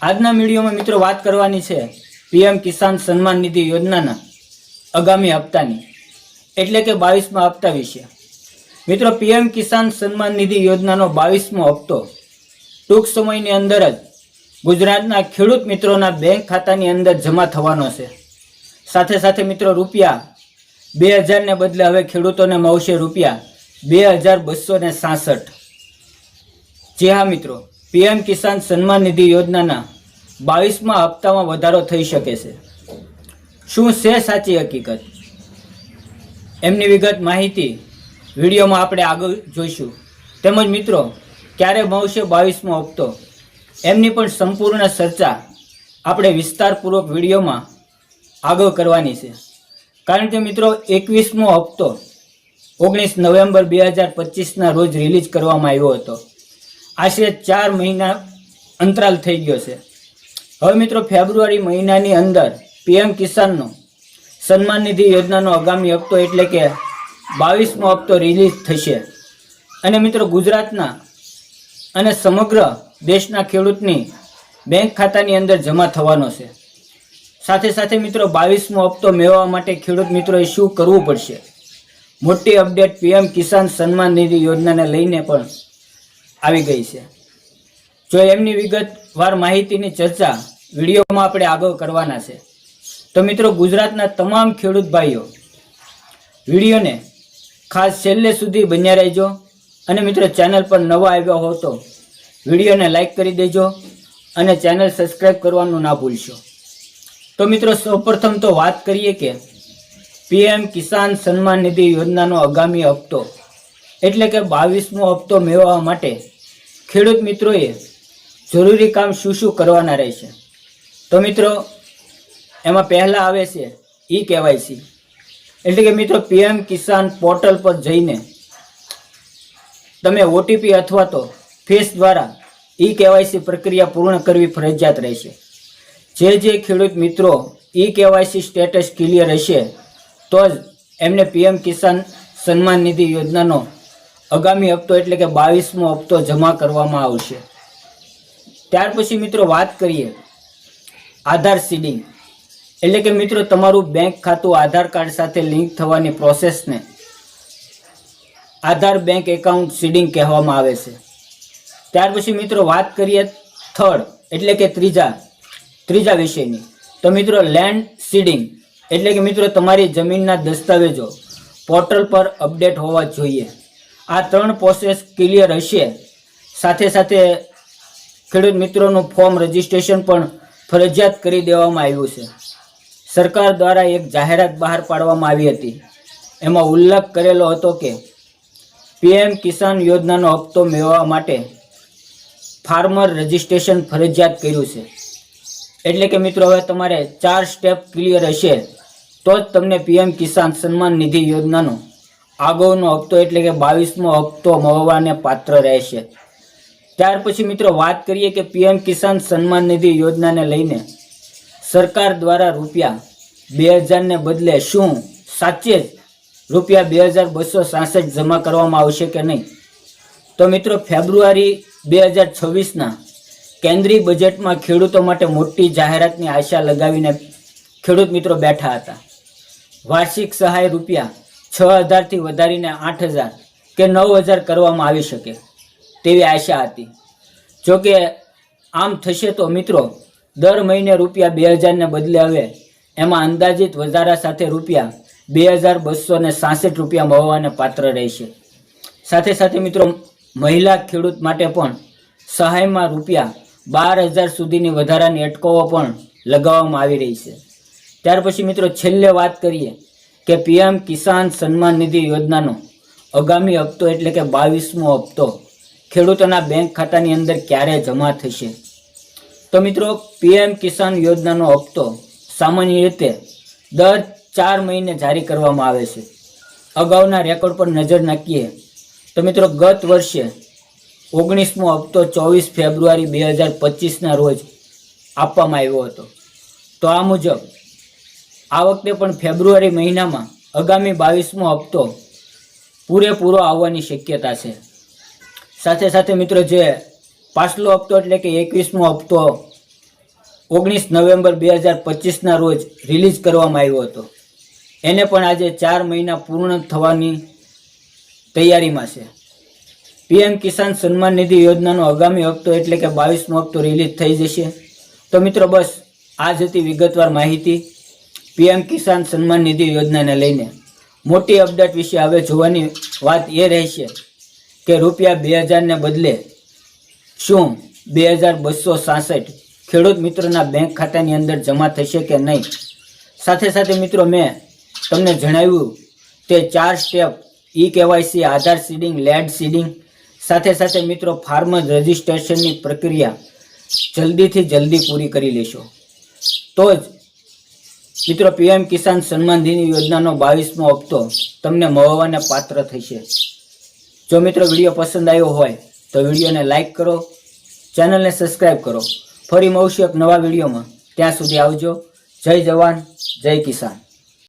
આજના વિડીયોમાં મિત્રો વાત કરવાની છે પીએમ કિસાન સન્માન નિધિ યોજનાના આગામી હપ્તાની એટલે કે 22મા હપ્તા વિશે। મિત્રો પીએમ કિસાન સન્માન નિધિ યોજનાનો 22મો હપ્તો ટૂંક સમયની અંદર જ ગુજરાતના ખેડૂત મિત્રોના બેંક ખાતાની અંદર જમા થવાનો છે। સાથે સાથે મિત્રો રૂપિયા 2000 ને બદલે હવે ખેડૂતોને મળશે રૂપિયા 2266। જી હા મિત્રો, પીએમ કિસાન સન્માન નિધિ યોજનાના 22મા હપ્તામાં વધારો થઈ શકે છે। શું છે સાચી હકીકત, એમની વિગત માહિતી વિડીયોમાં આપણે આગળ જોઈશું। તેમજ મિત્રો ક્યારે મળશે 22મો હપ્તો એમની પણ સંપૂર્ણ ચર્ચા આપણે વિસ્તારપૂર્વક વિડીયોમાં આગળ કરવાની છે। કારણ કે મિત્રો 21મો હપ્તો 19 નવેમ્બર 2025ના રોજ રિલીઝ કરવામાં આવ્યો હતો। આશરે 4 મહિના અંતરાલ થઈ ગયો છે। હવે મિત્રો ફેબ્રુઆરી મહિનાની અંદર પીએમ કિસાનનો સન્માન નિધિ યોજનાનો આગામી હપ્તો એટલે કે 22મો હપ્તો રિલીઝ થશે અને મિત્રો ગુજરાતના અને સમગ્ર દેશના ખેડૂતની બેંક ખાતાની અંદર જમા થવાનો છે। સાથે સાથે મિત્રો 22મો હપ્તો મેળવવા માટે ખેડૂત મિત્રોએ શું કરવું પડશે, મોટી અપડેટ પીએમ કિસાન સન્માન નિધિ યોજનાને લઈને પણ આવી ગઈ છે। જો એમની વિગતવાર માહિતીની ચર્ચા વિડીયોમાં આપણે આગળ કરવાના છે તો મિત્રો ગુજરાતના તમામ ખેડૂત ભાઈઓ વિડીયોને ખાસ છેલ્લે સુધી બન્યા રહેજો અને મિત્રો ચેનલ પર નવા આવ્યા હો તો વિડીયોને લાઈક કરી દેજો અને ચેનલ સબસ્ક્રાઈબ કરવાનું ના ભૂલશો। તો મિત્રો સૌપ્રથમ તો વાત કરીએ કે પીએમ કિસાન સન્માન નિધિ યોજનાનો આગામી હપ્તો એટલે કે 22મો હપ્તો મેળવવા માટે ખેડૂત મિત્રોએ જરૂરી કામ શું કરવાના રહેશે। તો મિત્રો એમાં પહેલાં આવે છે KYC એટલે કે મિત્રો પીએમ કિસાન પોર્ટલ પર જઈને તમે OTP અથવા તો ફેસ દ્વારા KYC પ્રક્રિયા પૂર્ણ કરવી ફરજિયાત રહેશે। જે ખેડૂત મિત્રો KYC સ્ટેટસ ક્લિયર હશે તો જ એમને પીએમ કિસાન સન્માન નિધિ યોજનાનો આગામી હપ્તો એટલે કે 22મો હપ્તો જમા કરવામાં આવશે। ત્યાર પછી મિત્રો વાત કરીએ આધાર સીડિંગ એટલે કે મિત્રો તમારું બેંક ખાતું આધાર કાર્ડ સાથે લિંક થવાની પ્રોસેસને આધાર બેંક એકાઉન્ટ સીડિંગ કહેવામાં આવે છે। ત્યાર પછી મિત્રો વાત કરીએ થર્ડ એટલે કે ત્રીજા વિષયની તો મિત્રો લેન્ડ સીડિંગ એટલે કે મિત્રો તમારી જમીનના દસ્તાવેજો પોર્ટલ પર અપડેટ હોવા જોઈએ। આ 3 પ્રોસેસ ક્લિયર હશે સાથે સાથે ખેડૂત મિત્રોનું ફોર્મ રજિસ્ટ્રેશન પણ ફરજિયાત કરી દેવામાં આવ્યું છે। સરકાર દ્વારા એક જાહેરાત બહાર પાડવામાં આવી હતી, એમાં ઉલ્લેખ કરેલો હતો કે પીએમ કિસાન યોજનાનો હપ્તો મેળવવા માટે ફાર્મર રજિસ્ટ્રેશન ફરજિયાત કર્યું છે। એટલે કે મિત્રો હવે તમારે 4 સ્ટેપ ક્લિયર હશે તો જ તમને પીએમ કિસાન સન્માન નિધિ યોજનાનો આગળનો હપ્તો એટલે કે 22મો હપ્તો મળવાને પાત્ર રહેશે। ત્યાર પછી મિત્રો વાત કરીએ કે પીએમ કિસાન સન્માન નિધિ યોજનાને લઈને સરકાર દ્વારા રૂપિયા 2000 ને બદલે શું સાચે જ રૂપિયા 2266 જમા કરવામાં આવશે કે નહીં? તો મિત્રો ફેબ્રુઆરી 2026ના કેન્દ્રીય બજેટમાં ખેડૂતો માટે મોટી જાહેરાતની આશા લગાવીને ખેડૂત મિત્રો બેઠા હતા। વાર્ષિક સહાય રૂપિયા 6000થી વધારીને 8000 કે 9000 કરવામાં આવી શકે તેવી આશા હતી। જોકે આમ થશે તો મિત્રો દર મહિને રૂપિયા 2000 ને બદલે હવે એમાં અંદાજિત વધારા સાથે રૂપિયા 2266 રૂપિયા મળવાને પાત્ર રહેશે। સાથે સાથે મિત્રો મહિલા ખેડૂત માટે પણ સહાયમાં રૂપિયા 12000 સુધીની વધારાની અટકાવો પણ લગાવવામાં આવી રહી છે। ત્યાર પછી મિત્રો છેલ્લે વાત કરીએ કે પીએમ કિસાન સન્માન નિધિ યોજનાનો આગામી હપ્તો એટલે કે 22મો હપ્તો ખેડૂતોના બેંક ખાતાની અંદર ક્યારે જમા થશે? તો મિત્રો પીએમ કિસાન યોજનાનો હપ્તો સામાન્ય રીતે દર 4 મહિને જારી કરવામાં આવે છે। અગાઉના રેકોર્ડ પર નજર નાખીએ તો મિત્રો ગત વર્ષે 19મો હપ્તો 24 ફેબ્રુઆરી 2025ના રોજ આપવામાં આવ્યો હતો। તો આ મુજબ આ વખતે પણ ફેબ્રુઆરી મહિનામાં આગામી 22મો હપ્તો પૂરેપૂરો આવવાની શક્યતા છે। સાથે સાથે મિત્રો જે પાછલો હપ્તો એટલે કે 21મો હપ્તો 19 નવેમ્બર 2025ના રોજ રિલીઝ કરવામાં આવ્યો હતો. એને પણ આજે 4 મહિના પૂર્ણ થવાની તૈયારીમાં છે. પીએમ કિસાન સન્માન નિધિ યોજનાનો આગામી હપ્તો એટલે કે 22મો હપ્તો રિલીઝ થઈ જશે. તો મિત્રો બસ આ જ હતી વિગતવાર માહિતી પીએમ કિસાન સન્માન નિધિ યોજનાને લઈને. મોટી અપડેટ વિશે હવે જોવાની વાત એ રહેશે કે રૂપિયા 2000 ને બદલે શું 2266 ખેડૂત મિત્રોના બેંક ખાતાની અંદર જમા થશે કે નહીં. સાથે સાથે મિત્રો મેં તમને જણાવ્યું તે 4 સ્ટેપ KYC, આધાર સીડિંગ, લેન્ડ સીડિંગ, સાથે સાથે મિત્રો ફાર્મર રજિસ્ટ્રેશનની પ્રક્રિયા જલ્દીથી જલ્દી પૂરી કરી લેશો તો જ મિત્રો પીએમ કિસાન સન્માન નિધિ યોજનાનો 22મો હપ્તો તમને મળવાને પાત્ર થશે. જો મિત્રો વિડીયો પસંદ આવ્યો હોય તો વિડીયોને લાઈક કરો, ચેનલને સબસ્ક્રાઈબ કરો. ફરી મળશું એક નવા વિડીયોમાં. ત્યાં સુધી આવજો. જય જવાન, જય કિસાન.